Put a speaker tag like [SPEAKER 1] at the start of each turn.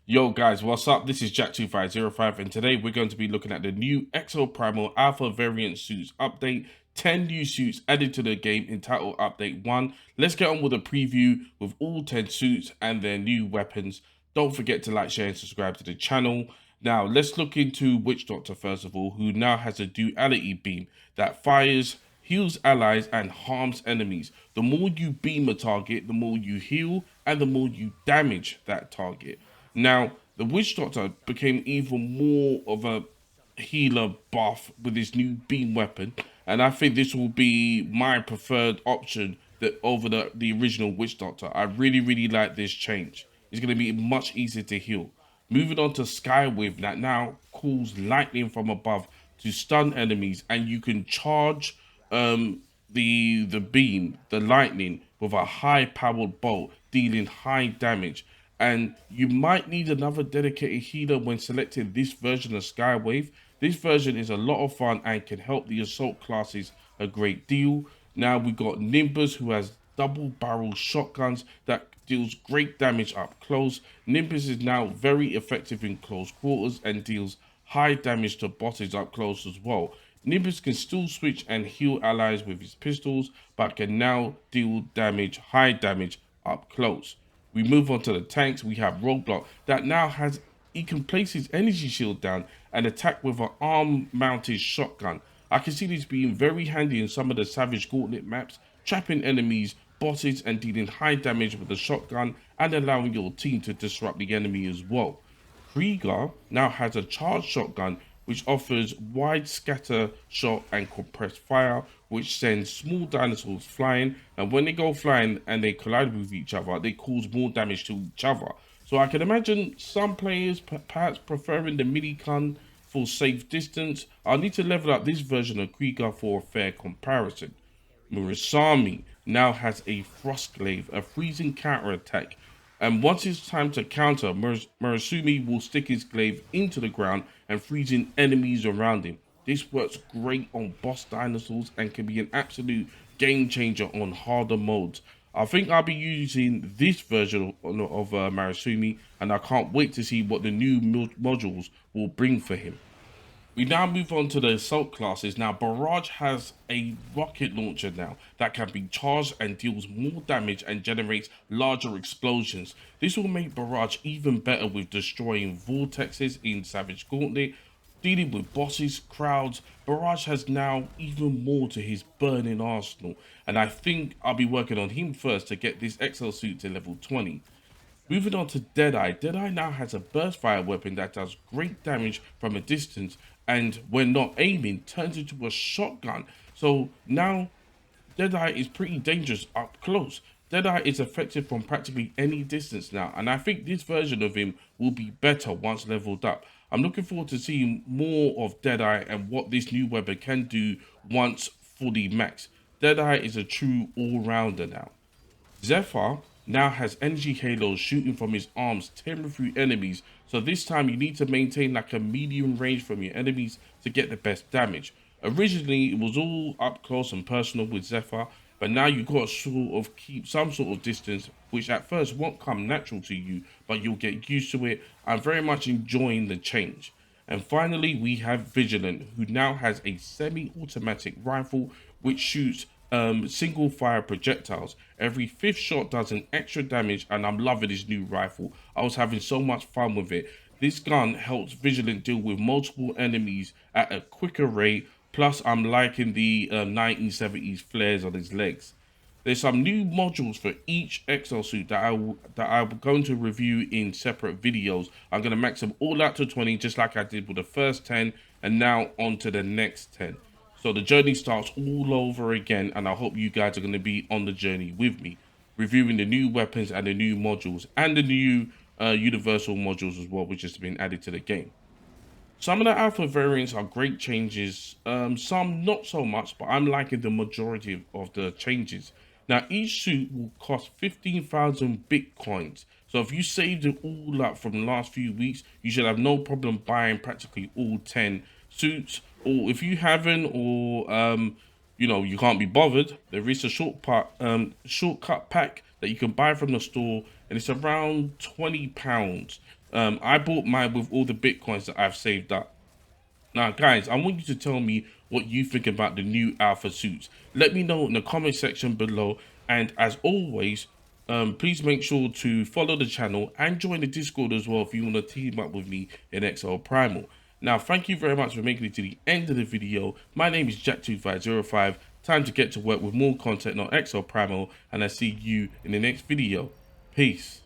[SPEAKER 1] Yo guys, what's up? This is Jack2505 and today we're going to be looking at the new exoprimal alpha variant suits update. 10 new suits added to the game entitled Update 1. Let's get on with a preview with all 10 suits and their new weapons. Don't forget to like, share and subscribe to the channel. Now let's look into Witch Doctor first of all, who now has a duality beam that fires, heals allies and harms enemies. The more you beam a target, the more you heal and the more you damage that target. Now, the Witch Doctor became even more of a healer buff with his new beam weapon, and I think this will be my preferred option that over the original Witch Doctor. I really like this change. It's going to be much easier to heal. Moving on to Skywave, that now calls lightning from above to stun enemies, and you can charge the beam, the lightning, with a high powered bolt, dealing high damage. And you might need another dedicated healer when selecting this version of Skywave. This version is a lot of fun and can help the assault classes a great deal. Now we got Nimbus, who has double barrel shotguns that deals great damage up close. Nimbus is now very effective in close quarters and deals high damage to bosses up close as well. Nimbus can still switch and heal allies with his pistols, but can now deal damage, high damage up close. We move on to the tanks. We have Roadblock that now has, he can place his energy shield down and attack with an arm mounted shotgun. I can see this being very handy in some of the Savage Gauntlet maps, trapping enemies, bosses and dealing high damage with the shotgun and allowing your team to disrupt the enemy as well. Krieger now has a charged shotgun which offers wide scatter shot and compressed fire, which sends small dinosaurs flying, and when they go flying and they collide with each other, they cause more damage to each other. So I can imagine some players perhaps preferring the minigun for safe distance. I'll need to level up this version of Krieger for a fair comparison. Murasame now has a Frostglaive, a freezing counterattack, and once it's time to counter, Murasame will stick his glaive into the ground and freezing enemies around him. This works great on boss dinosaurs and can be an absolute game changer on harder modes. I think I'll be using this version of Murasame, and I can't wait to see what the new modules will bring for him. We now move on to the assault classes. Now, Barrage has a rocket launcher now that can be charged and deals more damage and generates larger explosions. This will make Barrage even better with destroying vortexes in Savage Gauntlet, dealing with bosses, crowds. Barrage has now even more to his burning arsenal, and I think I'll be working on him first to get this Exosuit to level 20. Moving on to Deadeye. Deadeye now has a burst fire weapon that does great damage from a distance and when not aiming turns into a shotgun. So now Deadeye is pretty dangerous up close. Deadeye is effective from practically any distance now, and I think this version of him will be better once leveled up. I'm looking forward to seeing more of Deadeye and what this new weapon can do once fully maxed. Deadeye is a true all-rounder now. Zephyr now has energy halos shooting from his arms, tearing through enemies, so this time you need to maintain like a medium range from your enemies to get the best damage. Originally it was all up close and personal with Zephyr, but now you've got to sort of keep some sort of distance, which at first won't come natural to you, but you'll get used to it. I'm very much enjoying the change. And finally, we have Vigilant, who now has a semi-automatic rifle which shoots single fire projectiles. Every fifth shot does an extra damage, and I'm loving this new rifle. I was having so much fun with it. This gun helps Vigilant deal with multiple enemies at a quicker rate, plus I'm liking the 1970s flares on his legs. There's some new modules for each exosuit that I'm going to review in separate videos. I'm going to max them all out to 20 just like I did with the first 10, and now on to the next 10. So the journey starts all over again, and I hope you guys are going to be on the journey with me, reviewing the new weapons and the new modules and the new universal modules as well, which has been added to the game. Some of the alpha variants are great changes, some not so much, but I'm liking the majority of the changes. Now, each suit will cost 15,000 Bitcoins. So if you saved it all up from the last few weeks, you should have no problem buying practically all 10 suits. Or if you haven't, or you can't be bothered, there is a shortcut pack that you can buy from the store, and it's around £20. I bought mine with all the bitcoins that I've saved up. Now, guys, I want you to tell me what you think about the new alpha suits. Let me know in the comment section below. And as always, please make sure to follow the channel and join the Discord as well if you want to team up with me in Exoprimal. Now, thank you very much for making it to the end of the video. My name is Jack2505. Time to get to work with more content on Exoprimal, and I see you in the next video. Peace.